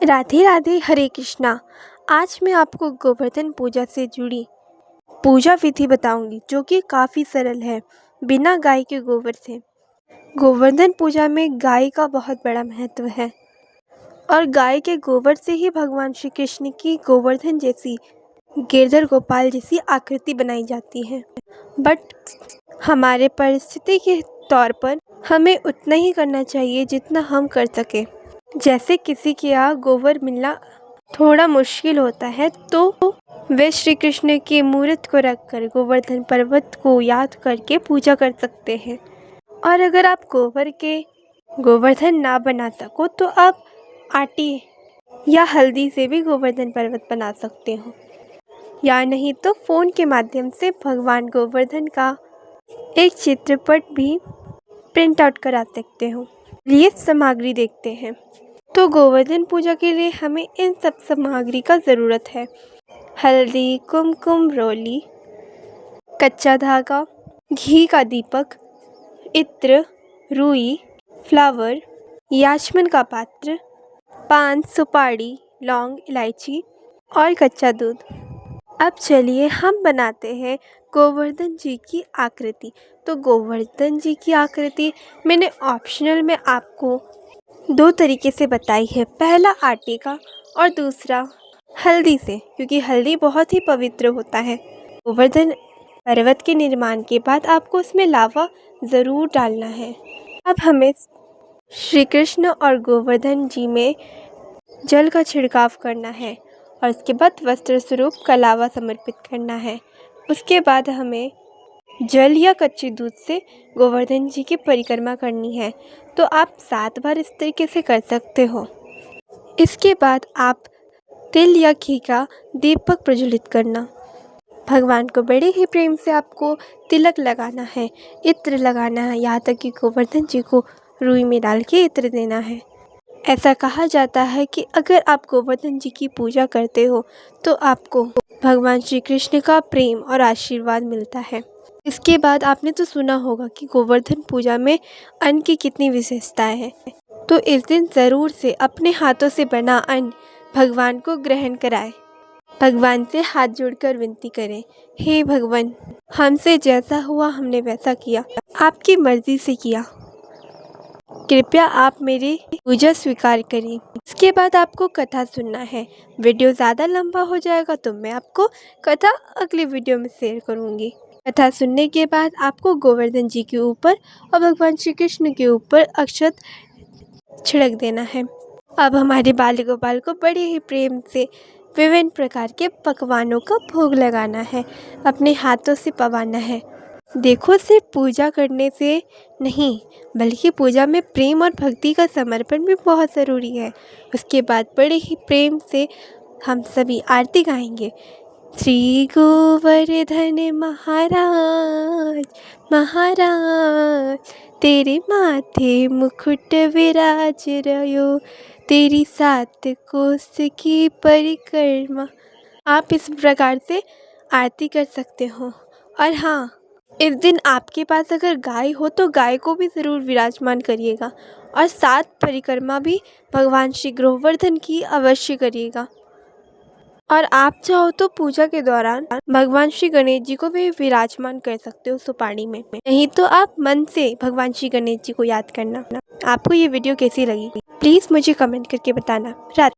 राधे राधे, हरे कृष्णा। आज मैं आपको गोवर्धन पूजा से जुड़ी पूजा विधि बताऊंगी, जो कि काफ़ी सरल है, बिना गाय के गोबर से। गोवर्धन पूजा में गाय का बहुत बड़ा महत्व है और गाय के गोबर से ही भगवान श्री कृष्ण की गोवर्धन जैसी, गिरधर गोपाल जैसी आकृति बनाई जाती है। बट हमारे परिस्थिति के तौर पर हमें उतना ही करना चाहिए जितना हम कर सकें। जैसे किसी के यहाँ गोबर मिलना थोड़ा मुश्किल होता है, तो वे श्री कृष्ण की मूर्त को रखकर गोवर्धन पर्वत को याद करके पूजा कर सकते हैं। और अगर आप गोवर्धन ना बना सको तो आप आटे या हल्दी से भी गोवर्धन पर्वत बना सकते हो, या नहीं तो फ़ोन के माध्यम से भगवान गोवर्धन का एक चित्रपट भी प्रिंट आउट करा सकते हो। ये सामग्री देखते हैं। तो गोवर्धन पूजा के लिए हमें इन सब सामग्री का ज़रूरत है: हल्दी, कुमकुम, रोली, कच्चा धागा, घी का दीपक, इत्र, रुई, फ्लावर, याचमन का पात्र, पान, सुपारी, लौंग, इलायची और कच्चा दूध। अब चलिए हम बनाते हैं गोवर्धन जी की आकृति। तो गोवर्धन जी की आकृति मैंने ऑप्शनल में आपको दो तरीके से बताई है, पहला आटे का और दूसरा हल्दी से, क्योंकि हल्दी बहुत ही पवित्र होता है। गोवर्धन पर्वत के निर्माण के बाद आपको उसमें लावा ज़रूर डालना है। अब हमें श्री कृष्ण और गोवर्धन जी में जल का छिड़काव करना है और उसके बाद वस्त्र स्वरूप का लावा समर्पित करना है। उसके बाद हमें जल या कच्चे दूध से गोवर्धन जी की परिक्रमा करनी है। तो आप 7 बार इस तरीके से कर सकते हो। इसके बाद आप तिल या घी का दीपक प्रज्वलित करना। भगवान को बड़े ही प्रेम से आपको तिलक लगाना है, इत्र लगाना है, यहाँ तक कि गोवर्धन जी को रुई में डाल के इत्र देना है। ऐसा कहा जाता है कि अगर आप गोवर्धन जी की पूजा करते हो तो आपको भगवान श्री कृष्ण का प्रेम और आशीर्वाद मिलता है। इसके बाद आपने तो सुना होगा कि गोवर्धन पूजा में अन्न की कितनी विशेषताएं हैं। तो इस दिन ज़रूर से अपने हाथों से बना अन्न भगवान को ग्रहण कराएं। भगवान से हाथ जोड़कर विनती करें, हे भगवान, हमसे जैसा हुआ हमने वैसा किया, आपकी मर्जी से किया, कृपया आप मेरी पूजा स्वीकार करें। इसके बाद आपको कथा सुनना है। वीडियो ज़्यादा लंबा हो जाएगा तो मैं आपको कथा अगली वीडियो में शेयर करूँगी। कथा सुनने के बाद आपको गोवर्धन जी के ऊपर और भगवान श्री कृष्ण के ऊपर अक्षत छिड़क देना है। अब हमारे बाल गोपाल को बड़े ही प्रेम से विभिन्न प्रकार के पकवानों का भोग लगाना है, अपने हाथों से पवाना है। देखो, सिर्फ पूजा करने से नहीं, बल्कि पूजा में प्रेम और भक्ति का समर्पण भी बहुत ज़रूरी है। उसके बाद बड़े ही प्रेम से हम सभी आरती गाएंगे। श्री गोवर्धन महाराज महाराज, तेरे माथे मुकुट विराज रयो, तेरी 7 कोस की परिक्रमा। आप इस प्रकार से आरती कर सकते हो। और हाँ, इस दिन आपके पास अगर गाय हो तो गाय को भी ज़रूर विराजमान करिएगा और 7 परिक्रमा भी भगवान श्री गोवर्धन की अवश्य करिएगा। और आप चाहो तो पूजा के दौरान भगवान श्री गणेश जी को भी विराजमान कर सकते हो सुपारी में। नहीं तो आप मन से भगवान श्री गणेश जी को याद करना। आपको ये वीडियो कैसी लगी प्लीज़ मुझे कमेंट करके बताना।